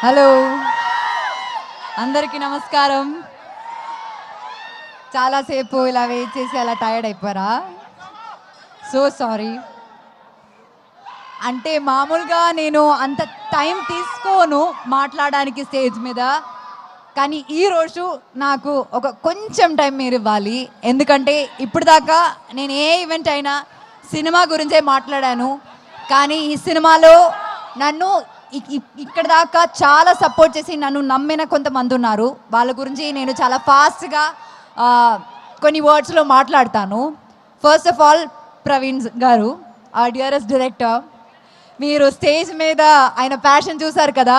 Hello, అందరికీ నమస్కారం. చాలాసేపు ఇలా వెయిట్ చేసి అలా టైర్డ్ అయిపోయారా? So sorry. అంటే మామూలుగా నేను అంత టైం తీసుకోను మాట్లాడడానికి స్టేజ్ మీద, కానీ ఈరోజు నాకు ఒక కొంచెం టైం మీరు ఇవ్వాలి. ఎందుకంటే ఇప్పుడు దాకా నేను ఏ ఈవెంట్ అయినా సినిమా గురించే మాట్లాడాను, కానీ ఈ సినిమాలో నన్ను ఇక్కడ దాకా చాలా సపోర్ట్ చేసి నన్ను నమ్మిన కొంతమంది ఉన్నారు. వాళ్ళ గురించి నేను చాలా ఫాస్ట్గా కొన్ని వర్డ్స్లో మాట్లాడతాను. ఫస్ట్ ఆఫ్ ఆల్ ప్రవీణ్ గారు, ఆ డియరెస్ట్ డైరెక్టర్, మీరు స్టేజ్ మీద ఆయన ప్యాషన్ చూసారు కదా,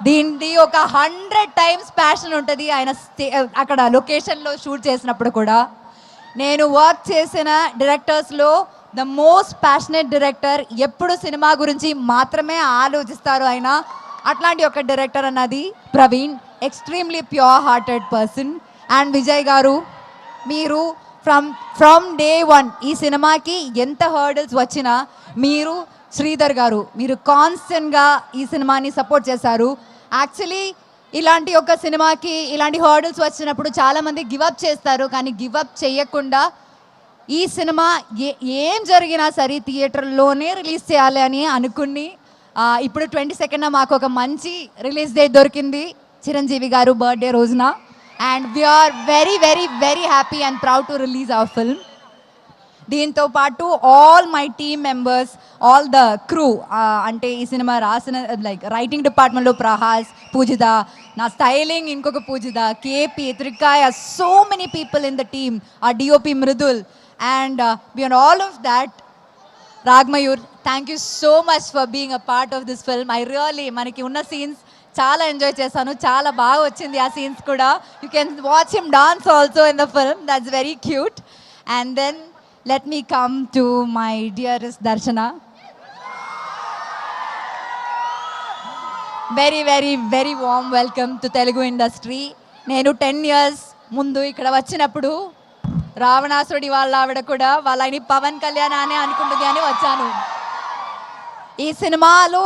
దీనిది ఒక 100 టైమ్స్ ప్యాషన్ ఉంటుంది ఆయన అక్కడ లొకేషన్లో షూట్ చేసినప్పుడు కూడా. నేను వర్క్ చేసిన డైరెక్టర్స్లో ద మోస్ట్ ప్యాషనేట్ డైరెక్టర్, ఎప్పుడు సినిమా గురించి మాత్రమే ఆలోచిస్తారు ఆయన. అట్లాంటి ఒక డైరెక్టర్ అన్నది Praveen, extremely pure hearted person. And Vijay గారు, మీరు ఫ్రమ్ డే వన్ ఈ సినిమాకి ఎంత హర్డల్స్ వచ్చినా మీరు, శ్రీధర్ గారు, మీరు కాన్స్టెంట్గా ఈ సినిమాని సపోర్ట్ చేశారు. యాక్చువల్లీ ఇలాంటి ఒక సినిమాకి ఇలాంటి హర్డల్స్ వచ్చినప్పుడు చాలామంది గివప్ చేస్తారు, కానీ గివప్ చేయకుండా ఈ సినిమా ఏం జరిగినా సరే థియేటర్లోనే రిలీజ్ చేయాలి అని అనుకుని ఇప్పుడు 22న మాకు ఒక మంచి రిలీజ్ డేట్ దొరికింది, చిరంజీవి గారు బర్త్డే రోజున. And we're very very very happy and proud to release our film. దీంతో పాటు all my team members, all the crew, అంటే ఈ సినిమా రాసిన లైక్ రైటింగ్ డిపార్ట్మెంట్లో ప్రహాస్, పూజిత, నా స్టైలింగ్ ఇంకొక Poojitha, KP, Trikaya, so many people in the team, ఆ DOP Mridul. And beyond all of that, Ragmayur, thank you so much for being a part of this film. I really, manaki unna scenes chaala enjoy chesanu, chaala baaga vachindi aa scenes kuda. You can watch him dance also in the film, that's very cute. And then let me come to my dearest Darshana. Very very very warm welcome to Telugu industry. Nenu 10 years mundu ikkada vachinappudu రావణాసుడి వాళ్ళ ఆవిడ కూడా వాళ్ళని పవన్ కళ్యాణ్ అనే అనుకుంటుంది అని వచ్చాను. ఈ సినిమాలో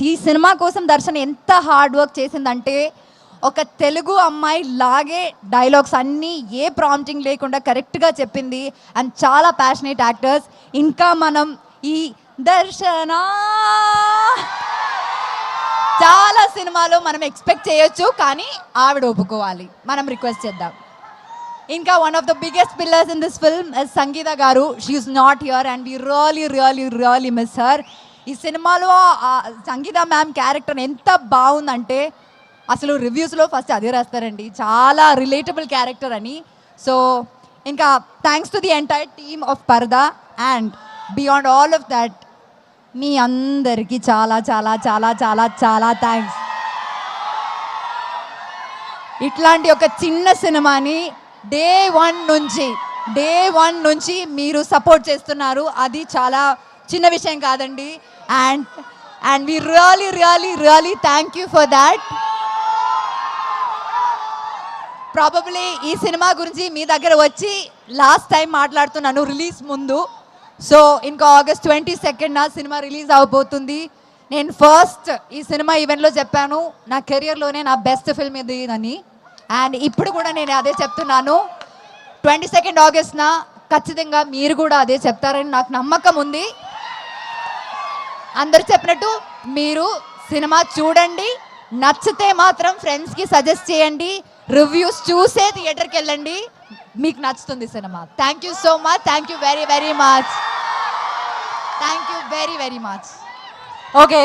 ఈ సినిమా కోసం దర్శన ఎంత హార్డ్ వర్క్ చేసిందంటే, ఒక తెలుగు అమ్మాయి లాగే డైలాగ్స్ అన్నీ ఏ ప్రాంప్టింగ్ లేకుండా కరెక్ట్గా చెప్పింది. అండ్ చాలా ప్యాషనేట్ యాక్టర్స్. ఇంకా మనం ఈ దర్శన చాలా సినిమాలో మనం ఎక్స్పెక్ట్ చేయొచ్చు, కానీ ఆవిడ ఒప్పుకోవాలి, మనం రిక్వెస్ట్ చేద్దాం. ఇంకా one of the biggest pillars in this film is Sangeetha garu. She is not here and we really really really miss her. ఈ సినిమాలో సంగీత మ్యామ్ క్యారెక్టర్ ఎంత బాగుందంటే అసలు రివ్యూస్లో ఫస్ట్ అదే రాస్తారండి, చాలా రిలేటబుల్ క్యారెక్టర్ అని. సో ఇంకా thanks to the entire team of Parda. And beyond all of that మీ అందరికీ చాలా చాలా చాలా చాలా చాలా థ్యాంక్స్. ఇట్లాంటి ఒక చిన్న సినిమాని డే వన్ నుంచి మీరు సపోర్ట్ చేస్తున్నారు, అది చాలా చిన్న విషయం కాదండి. And we really really really thank you for that. Probably ఈ సినిమా గురించి మీ దగ్గర వచ్చి లాస్ట్ టైం మాట్లాడుతున్నాను రిలీజ్ ముందు. సో ఇంకా August 22న సినిమా రిలీజ్ అవబోతుంది. నేను ఫస్ట్ ఈ సినిమా ఈవెంట్లో చెప్పాను, నా కెరియర్లోనే నా బెస్ట్ ఫిల్మ్ ఇది అని. అండ్ ఇప్పుడు కూడా నేను అదే చెప్తున్నాను, 22 Augustన ఖచ్చితంగా మీరు కూడా అదే చెప్తారని నాకు నమ్మకం ఉంది. అందరు చెప్పినట్టు మీరు సినిమా చూడండి, నచ్చితే మాత్రం ఫ్రెండ్స్కి సజెస్ట్ చేయండి, రివ్యూస్ చూసే థియేటర్కి వెళ్ళండి, మీకు నచ్చుతుంది cinema. Thank you so much, thank you very very much, thank you very very much. Okay.